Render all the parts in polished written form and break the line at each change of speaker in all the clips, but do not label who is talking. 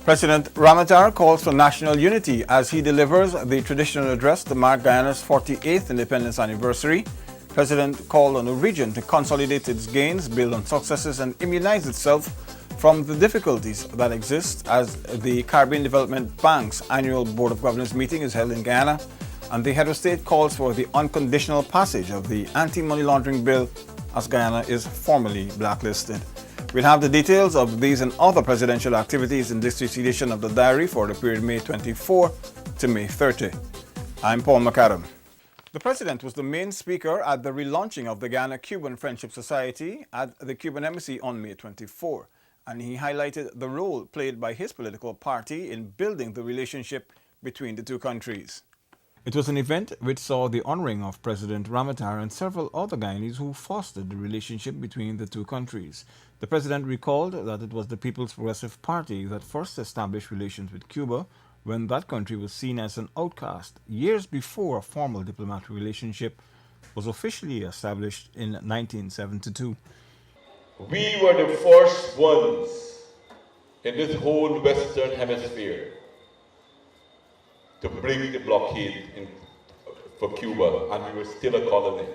President Ramatar calls for national unity as he delivers the traditional address to mark Guyana's 48th independence anniversary. President called on the region to consolidate its gains, build on successes, and immunize itself from the difficulties that exist as the Caribbean Development Bank's annual Board of Governors meeting is held in Guyana, and the head of state calls for the unconditional passage of the anti-money laundering bill as Guyana is formally blacklisted. We'll have the details of these and other presidential activities in this week's edition of the Diary for the period May 24 to May 30. I'm Paul McAdam. The President was the main speaker at the relaunching of the Ghana-Cuban Friendship Society at the Cuban Embassy on May 24, and he highlighted the role played by his political party in building the relationship between the two countries. It was an event which saw the honoring of President Ramatar and several other Guyanese who fostered the relationship between the two countries. The President recalled that it was the People's Progressive Party that first established relations with Cuba when that country was seen as an outcast, years before a formal diplomatic relationship was officially established in 1972.
We were the first ones in this whole Western Hemisphere to break the blockade for Cuba, and we were still a colony.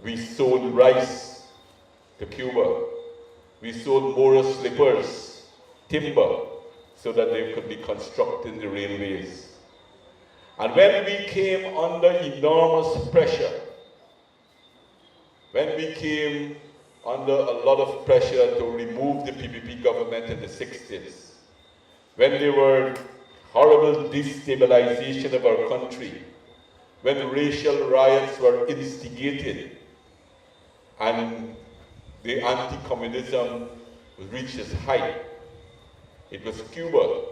We sold rice to Cuba. We sold Mora slippers, timber, so that they could be constructed the railways. And when we came under enormous pressure, when we came under a lot of pressure to remove the PPP government in the 60s, when there were horrible destabilization of our country, when racial riots were instigated and the anti-communism reached its height, it was Cuba,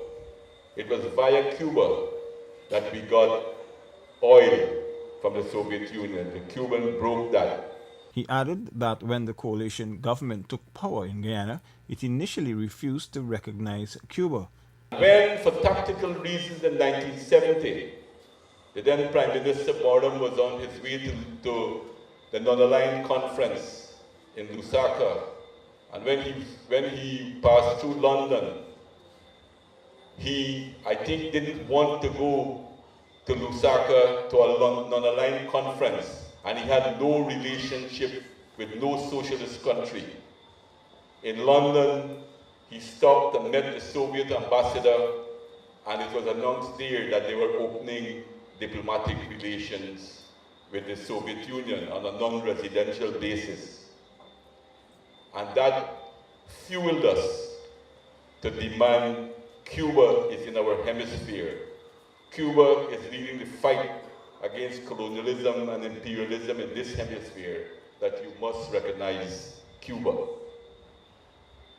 it was via Cuba that we got oil from the Soviet Union. The Cuban broke that.
He added that when the coalition government took power in Guyana, it initially refused to recognize Cuba.
When, for tactical reasons in 1970, the then Prime Minister Boredom was on his way to the non-aligned conference in Lusaka, and when he passed through London, he, I think, didn't want to go to Lusaka to a non-aligned conference, and he had no relationship with no socialist country. In London, he stopped and met the Soviet ambassador, and it was announced there that they were opening diplomatic relations with the Soviet Union on a non-residential basis. And that fueled us to demand Cuba is in our hemisphere. Cuba is leading the fight against colonialism and imperialism in this hemisphere, that you must recognize Cuba.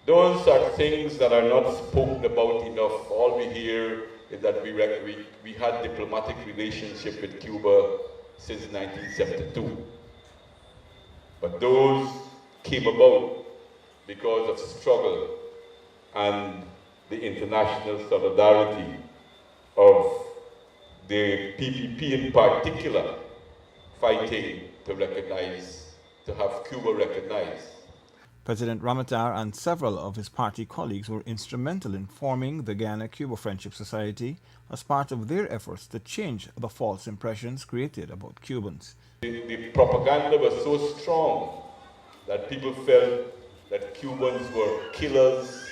Those are things that are not spoken about enough. All we hear is that we had diplomatic relationship with Cuba since 1972. But those came about because of struggle and the international solidarity of the PPP in particular, fighting to have Cuba recognized.
President Ramatar and several of his party colleagues were instrumental in forming the Ghana-Cuba Friendship Society as part of their efforts to change the false impressions created about Cubans.
The propaganda was so strong that people felt that Cubans were killers,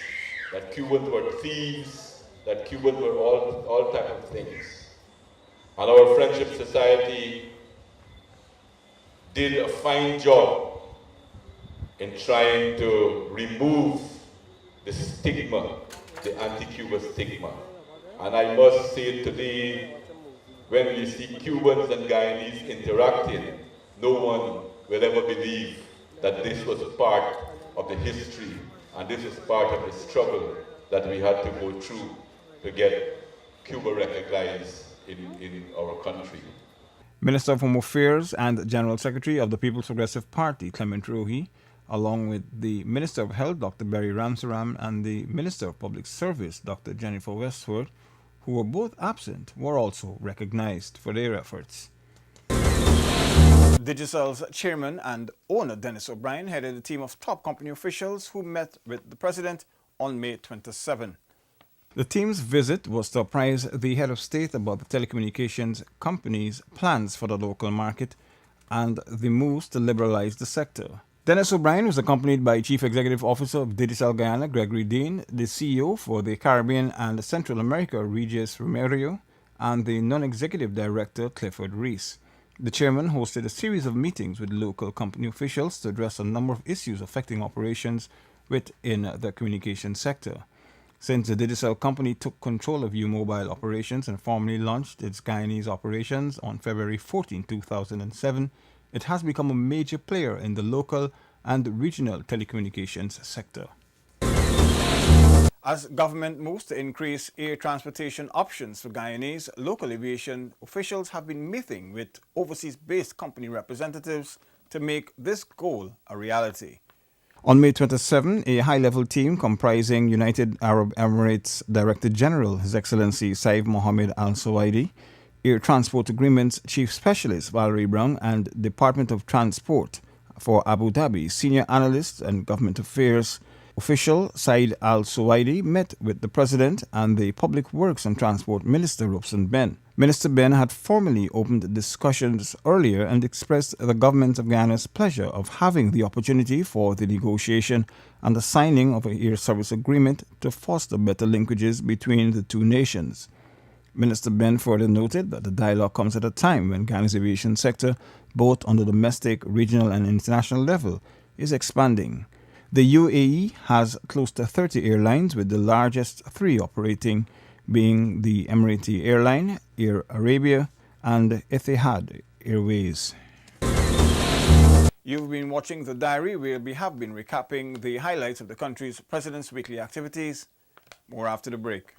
that Cubans were thieves, that Cubans were all type of things. And our Friendship Society did a fine job in trying to remove the stigma, the anti-Cuba stigma. And I must say today, when we see Cubans and Guyanese interacting, no one will ever believe that this was part of the history and this is part of the struggle that we had to go through to get Cuba recognized in our country.
Minister of Home Affairs and General Secretary of the People's Progressive Party, Clement Rohi, along with the Minister of Health, Dr. Berry Ramsaram, and the Minister of Public Service, Dr. Jennifer Westwood, who were both absent, were also recognized for their efforts. Digicel's chairman and owner, Dennis OBryan, headed a team of top company officials who met with the President on May 27. The team's visit was to apprise the head of state about the telecommunications company's plans for the local market and the moves to liberalize the sector. Dennis O'Brien was accompanied by Chief Executive Officer of Digicel Guyana, Gregory Dean, the CEO for the Caribbean and Central America, Regis Romero, and the non-executive director, Clifford Reese. The chairman hosted a series of meetings with local company officials to address a number of issues affecting operations within the communication sector. Since the Digicel company took control of U-Mobile operations and formally launched its Guyanese operations on February 14, 2007, it has become a major player in the local and regional telecommunications sector. As government moves to increase air transportation options for Guyanese, local aviation officials have been meeting with overseas-based company representatives to make this goal a reality. On May 27, a high-level team comprising United Arab Emirates Director General, His Excellency Saif Mohammed Al Suwaidi, Air Transport Agreements Chief Specialist Valerie Brown, and Department of Transport for Abu Dhabi Senior Analyst and Government Affairs official Said Al Suwaidi met with the President and the Public Works and Transport Minister Robson Ben. Minister Ben had formally opened discussions earlier and expressed the Government of Guyana's pleasure of having the opportunity for the negotiation and the signing of an air service agreement to foster better linkages between the two nations. Minister Ben further noted that the dialogue comes at a time when Guyana's aviation sector, both on the domestic, regional and international level, is expanding. The UAE has close to 30 airlines, with the largest three operating being the Emirati Airline, Air Arabia, and Etihad Airways. You've been watching The Diary, where we have been recapping the highlights of the country's President's weekly activities. More after the break.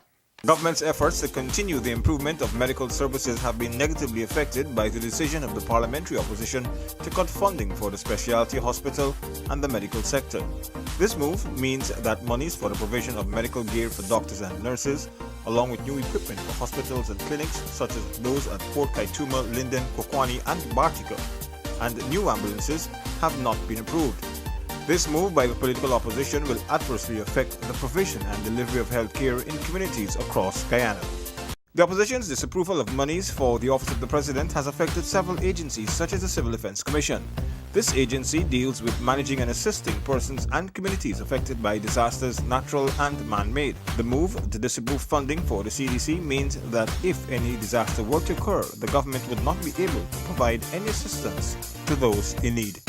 Government's efforts to continue the improvement of medical services have been negatively affected by the decision of the parliamentary opposition to cut funding for the specialty hospital and the medical sector. This move means that monies for the provision of medical gear for doctors and nurses, along with new equipment for hospitals and clinics such as those at Port Kaituma, Linden, Kokwani and Bartica, and new ambulances have not been approved. This move by the political opposition will adversely affect the provision and delivery of health care in communities across Guyana. The opposition's disapproval of monies for the Office of the President has affected several agencies such as the Civil Defense Commission. This agency deals with managing and assisting persons and communities affected by disasters, natural and man-made. The move to disapprove funding for the CDC means that if any disaster were to occur, the government would not be able to provide any assistance to those in need.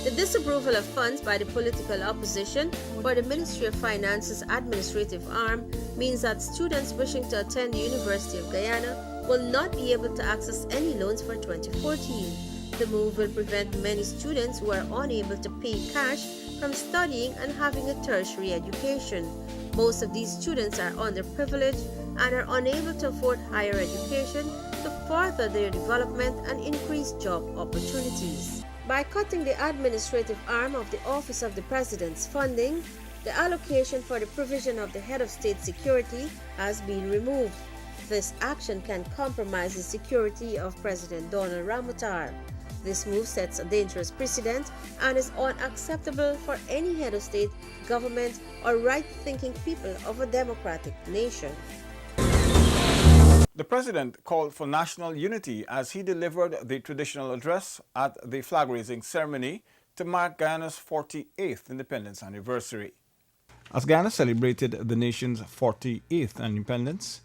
The disapproval of funds by the political opposition for the Ministry of Finance's administrative arm means that students wishing to attend the University of Guyana will not be able to access any loans for 2014. The move will prevent many students who are unable to pay cash from studying and having a tertiary education. Most of these students are underprivileged and are unable to afford higher education to further their development and increase job opportunities. By cutting the administrative arm of the Office of the President's funding, the allocation for the provision of the Head of State Security has been removed. This action can compromise the security of President Donald Ramotar. This move sets a dangerous precedent and is unacceptable for any head of state, government, or right-thinking people of a democratic nation.
The President called for national unity as he delivered the traditional address at the flag-raising ceremony to mark Guyana's 48th independence anniversary. As Guyana celebrated the nation's 48th independence,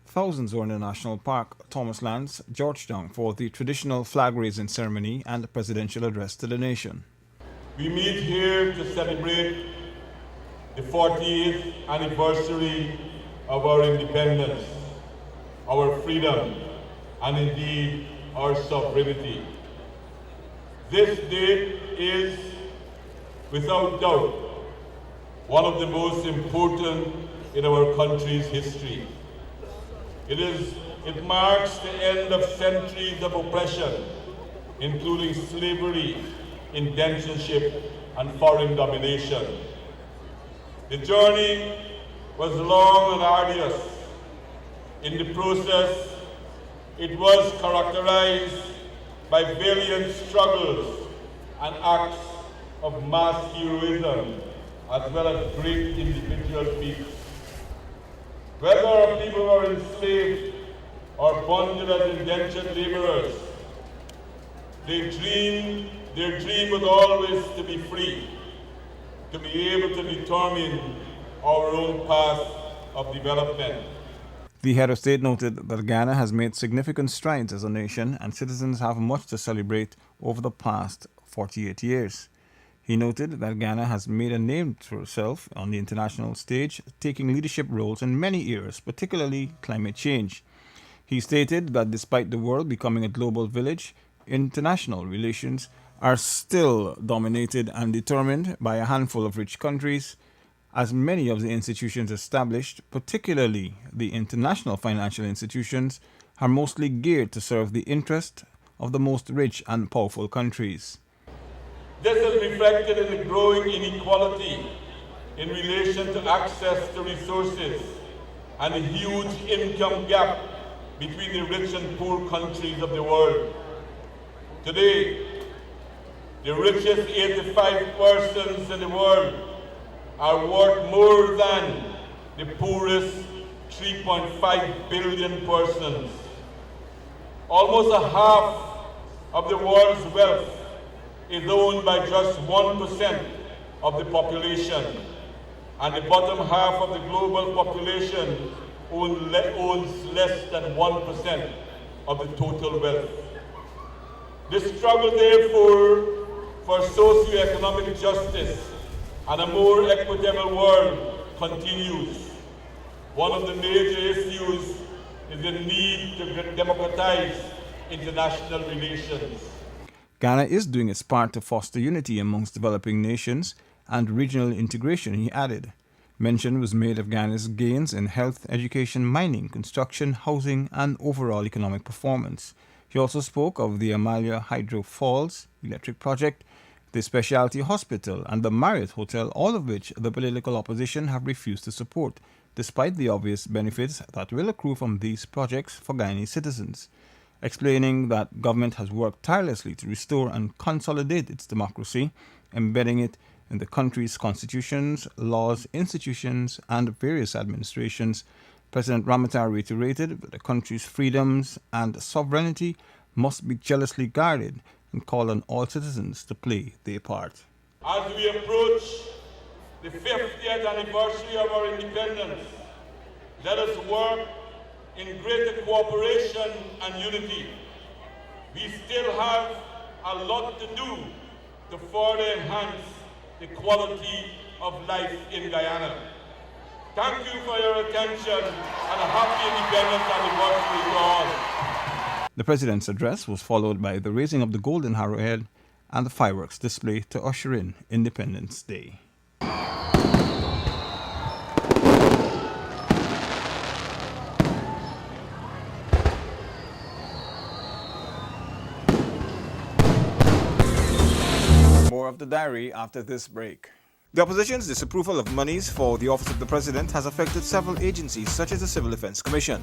thousands were in the National Park, Thomas Lands, Georgetown for the traditional flag-raising ceremony and the presidential address to the nation.
We meet here to celebrate the 48th anniversary of our independence, our freedom, and indeed our sovereignty. This date is, without doubt, one of the most important in our country's history. It marks the end of centuries of oppression, including slavery, indentureship, and foreign domination. The journey was long and arduous. In the process, it was characterized by valiant struggles and acts of mass heroism, as well as great individual feats. Whether our people are enslaved or bonded as indentured laborers, their dream was always to be free, to be able to determine our own path of development.
The head of state noted that Guyana has made significant strides as a nation and citizens have much to celebrate over the past 48 years. He noted that Guyana has made a name for itself on the international stage, taking leadership roles in many areas, particularly climate change. He stated that despite the world becoming a global village, international relations are still dominated and determined by a handful of rich countries, as many of the institutions established, particularly the international financial institutions, are mostly geared to serve the interest of the most rich and powerful countries.
This is reflected in the growing inequality in relation to access to resources and the huge income gap between the rich and poor countries of the world. Today, the richest 85 persons in the world are worth more than the poorest 3.5 billion persons. Almost a half of the world's wealth is owned by just 1% of the population, and the bottom half of the global population owns less than 1% of the total wealth. The struggle, therefore, for socio-economic justice and a more equitable world continues. One of the major issues is the need to democratize international relations.
Ghana is doing its part to foster unity amongst developing nations and regional integration, he added. Mention was made of Ghana's gains in health, education, mining, construction, housing, and overall economic performance. He also spoke of the Amalia Hydro Falls electric project, the Specialty Hospital, and the Marriott Hotel, all of which the political opposition have refused to support, despite the obvious benefits that will accrue from these projects for Guyanese citizens. Explaining that government has worked tirelessly to restore and consolidate its democracy, embedding it in the country's constitutions, laws, institutions, and various administrations, President Ramata reiterated that the country's freedoms and sovereignty must be jealously guarded and called on all citizens to play their part.
As we approach the 50th anniversary of our independence, let us work in greater cooperation and unity. We still have a lot to do to further enhance the quality of life in Guyana. Thank you for your attention and a happy independence anniversary to all.
The President's address was followed by the raising of the golden arrowhead and the fireworks display to usher in Independence Day. More of the diary after this break. The opposition's disapproval of monies for the Office of the President has affected several agencies such as the Civil Defense Commission.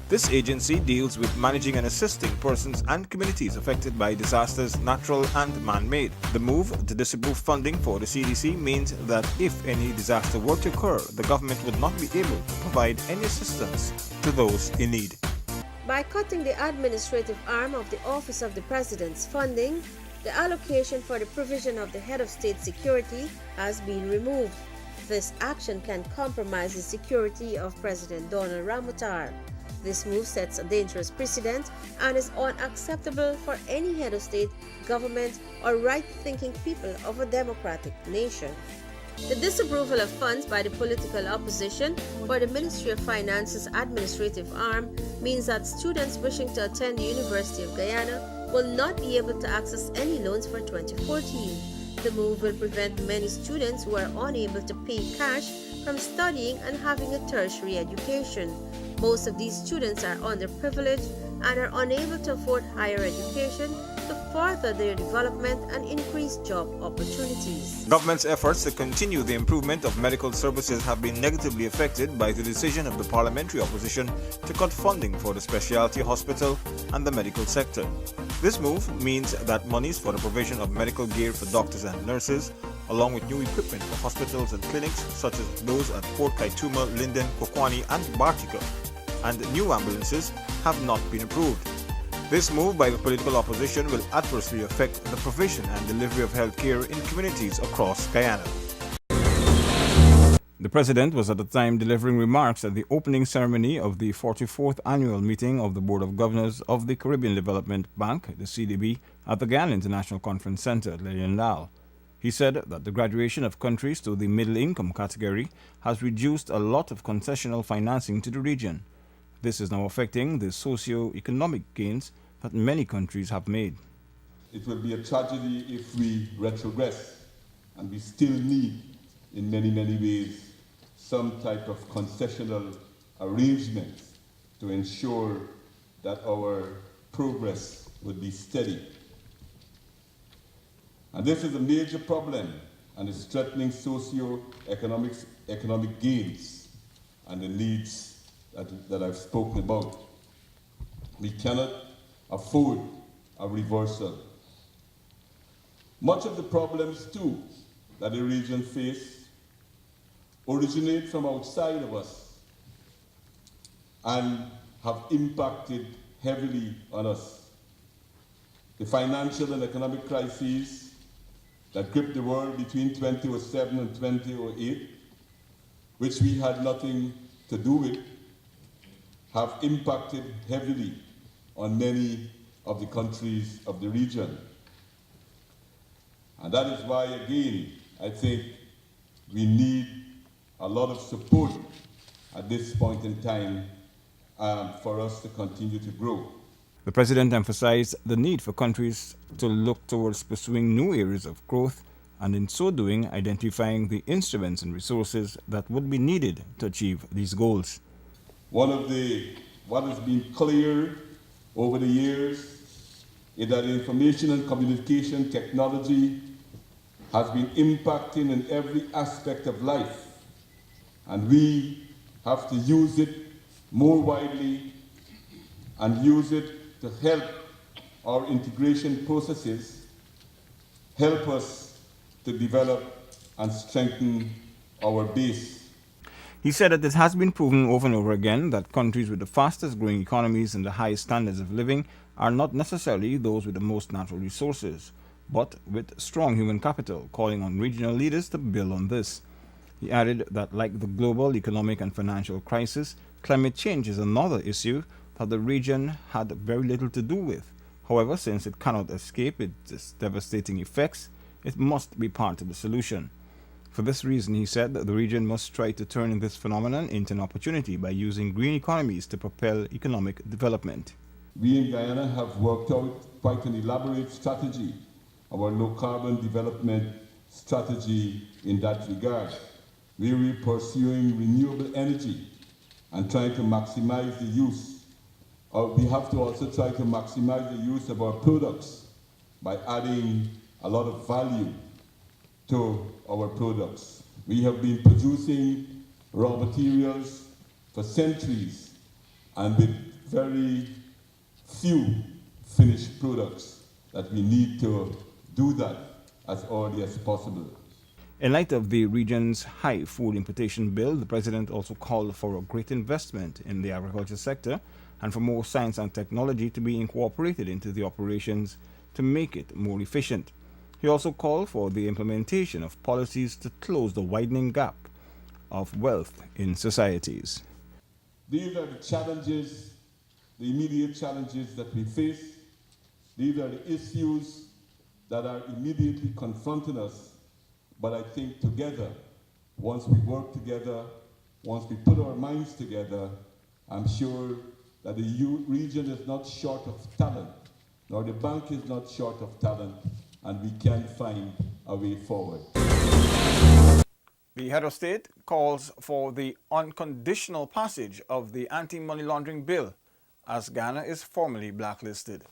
This agency deals with managing and assisting persons and communities affected by disasters, natural and man-made. The move to disapprove funding for the CDC means that if any disaster were to occur, the government would not be able to provide any assistance to those in need.
By cutting the administrative arm of the Office of the President's funding, the allocation for the provision of the Head of State Security has been removed. This action can compromise the security of President Donald Ramutar. This move sets a dangerous precedent and is unacceptable for any head of state, government, or right-thinking people of a democratic nation. The disapproval of funds by the political opposition for the Ministry of Finance's administrative arm means that students wishing to attend the University of Guyana will not be able to access any loans for 2014. The move will prevent many students who are unable to pay cash from studying and having a tertiary education. Most of these students are underprivileged and are unable to afford higher education to further their development and increase job opportunities.
Government's efforts to continue the improvement of medical services have been negatively affected by the decision of the parliamentary opposition to cut funding for the specialty hospital and the medical sector. This move means that monies for the provision of medical gear for doctors and nurses, along with new equipment for hospitals and clinics such as those at Port Kaituma, Linden, Kokwani and Bartica, and new ambulances have not been approved. This move by the political opposition will adversely affect the provision and delivery of healthcare in communities across Guyana. The president was at the time delivering remarks at the opening ceremony of the 44th annual meeting of the Board of Governors of the Caribbean Development Bank, the CDB, at the Guyana International Conference Center at Lilienthal. He said that the graduation of countries to the middle income category has reduced a lot of concessional financing to the region. This is now affecting the socio-economic gains that many countries have made.
It will be a tragedy if we retrogress, and we still need, in many ways, some type of concessional arrangements to ensure that our progress would be steady. And this is a major problem, and is threatening socio-economic gains and the needs that I've spoken about. We cannot afford a reversal. Much of the problems, too, that the region faces originate from outside of us and have impacted heavily on us. The financial and economic crises that gripped the world between 2007 and 2008, which we had nothing to do with, have impacted heavily on many of the countries of the region. And that is why, again, I think we need a lot of support at this point in time for us to continue to grow.
The president emphasized the need for countries to look towards pursuing new areas of growth and in so doing identifying the instruments and resources that would be needed to achieve these goals.
What has been clear over the years is that information and communication technology has been impacting in every aspect of life, and we have to use it more widely and use it to help our integration processes, help us to develop and strengthen our base.
He said that it has been proven over and over again that countries with the fastest growing economies and the highest standards of living are not necessarily those with the most natural resources, but with strong human capital, calling on regional leaders to build on this. He added that, like the global economic and financial crisis, climate change is another issue that the region had very little to do with. However, since it cannot escape its devastating effects, it must be part of the solution. For this reason, he said that the region must try to turn this phenomenon into an opportunity by using green economies to propel economic development.
We in Guyana have worked out quite an elaborate strategy, our low-carbon development strategy in that regard. We're pursuing renewable energy and trying to maximize the use. We have to also try to maximize the use of our products by adding a lot of value to our products. We have been producing raw materials for centuries and with very few finished products that we need to do that as early as possible.
In light of the region's high food importation bill, the president also called for a great investment in the agriculture sector and for more science and technology to be incorporated into the operations to make it more efficient. He also called for the implementation of policies to close the widening gap of wealth in societies.
These are the challenges, the immediate challenges that we face. These are the issues that are immediately confronting us. But I think together, once we work together, once we put our minds together, I'm sure that the region is not short of talent, nor the bank is not short of talent, and we can find a way forward.
The head of state calls for the unconditional passage of the anti-money laundering bill as Ghana is formally blacklisted.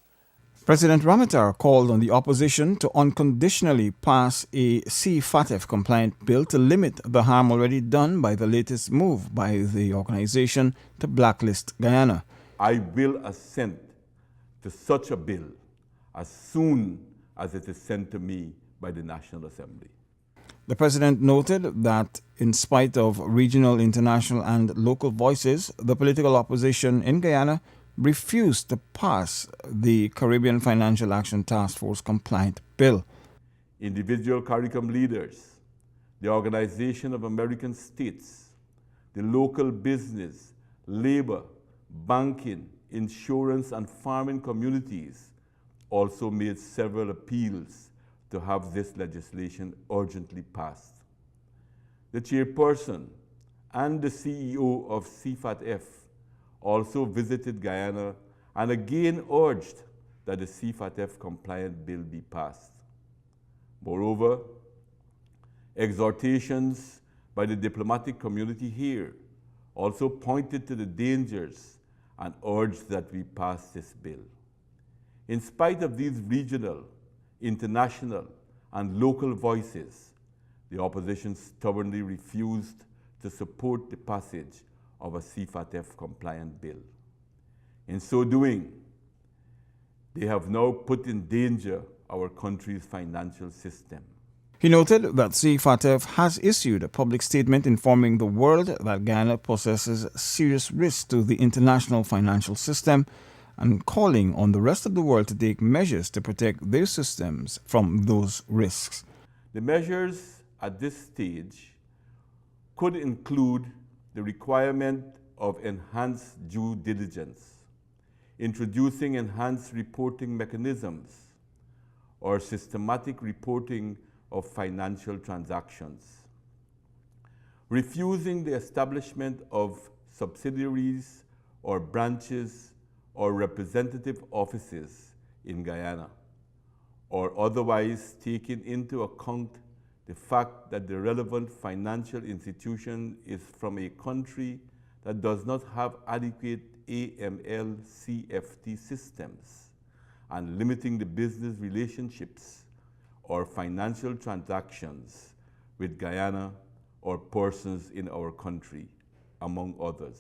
President Ramatar called on the opposition to unconditionally pass a CFATF-compliant bill to limit the harm already done by the latest move by the organization to blacklist Guyana.
I will assent to such a bill as soon as it is sent to me by the National Assembly.
The president noted that in spite of regional, international, and local voices, the political opposition in Guyana refused to pass the Caribbean Financial Action Task Force compliant bill.
Individual CARICOM leaders, the Organization of American States, the local business, labor, banking, insurance, and farming communities also made several appeals to have this legislation urgently passed. The chairperson and the CEO of CFATF also visited Guyana and again urged that the CFATF compliant bill be passed. Moreover, exhortations by the diplomatic community here also pointed to the dangers and urged that we pass this bill. In spite of these regional, international, and local voices, the opposition stubbornly refused to support the passage of a CFATF compliant bill. In so doing, they have now put in danger our country's financial system.
He noted that CFATF has issued a public statement informing the world that Guyana possesses serious risks to the international financial system and calling on the rest of the world to take measures to protect their systems from those risks.
The measures at this stage could include the requirement of enhanced due diligence, introducing enhanced reporting mechanisms, or systematic reporting of financial transactions, refusing the establishment of subsidiaries or branches or representative offices in Guyana, or otherwise taking into account the fact that the relevant financial institution is from a country that does not have adequate AML-CFT systems, and limiting the business relationships or financial transactions with Guyana or persons in our country, among others.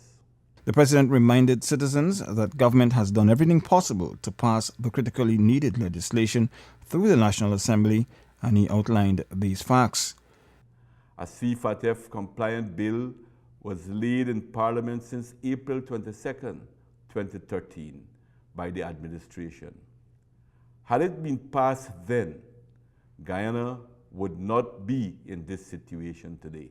The president reminded citizens that government has done everything possible to pass the critically needed legislation through the National Assembly, and he outlined these facts.
A CFATF compliant bill was laid in Parliament since April 22, 2013 by the administration. Had it been passed then, Guyana would not be in this situation today.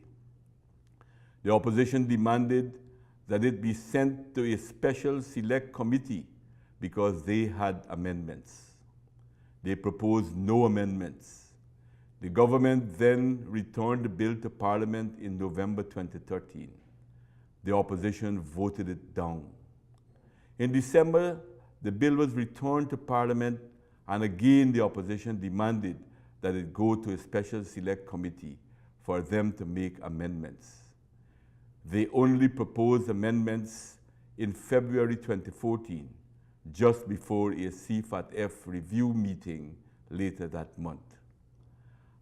The opposition demanded that it be sent to a special select committee because they had amendments. They proposed no amendments. The government then returned the bill to Parliament in November 2013. The opposition voted it down. In December, the bill was returned to Parliament, and again the opposition demanded that it go to a special select committee for them to make amendments. They only proposed amendments in February 2014, just before a CFATF review meeting later that month.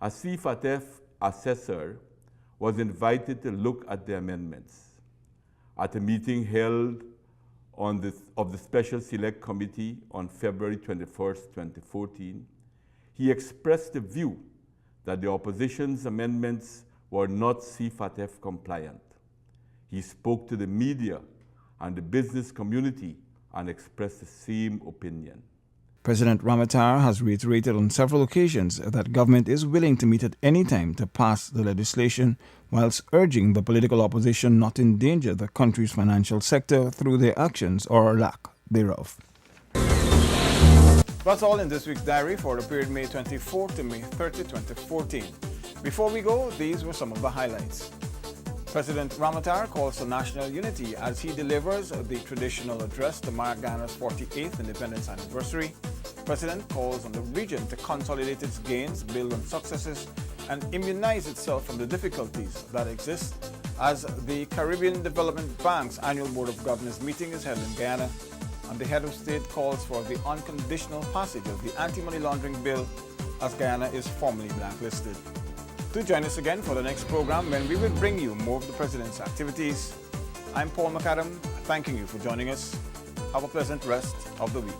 A CFATF assessor was invited to look at the amendments. At a meeting held of the Special Select Committee on February 21, 2014, he expressed the view that the opposition's amendments were not CFATF compliant. He spoke to the media and the business community and expressed the same opinion.
President Ramatar has reiterated on several occasions that government is willing to meet at any time to pass the legislation, whilst urging the political opposition not endanger the country's financial sector through their actions or lack thereof. That's all in this week's diary for the period May 24 to May 30, 2014. Before we go, these were some of the highlights. President Ramatar calls for national unity as he delivers the traditional address to mark Guyana's 48th independence anniversary. President calls on the region to consolidate its gains, build on successes, and immunize itself from the difficulties that exist as the Caribbean Development Bank's annual Board of Governors meeting is held in Guyana. And the head of state calls for the unconditional passage of the anti-money laundering bill as Guyana is formally blacklisted. Do join us again for the next program when we will bring you more of the President's activities. I'm Paul McAdam, thanking you for joining us. Have a pleasant rest of the week.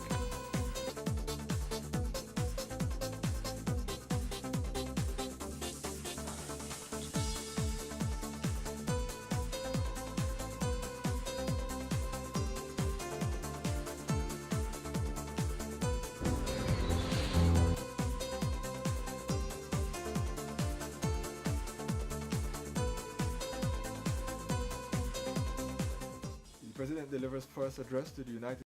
President delivers first address to the United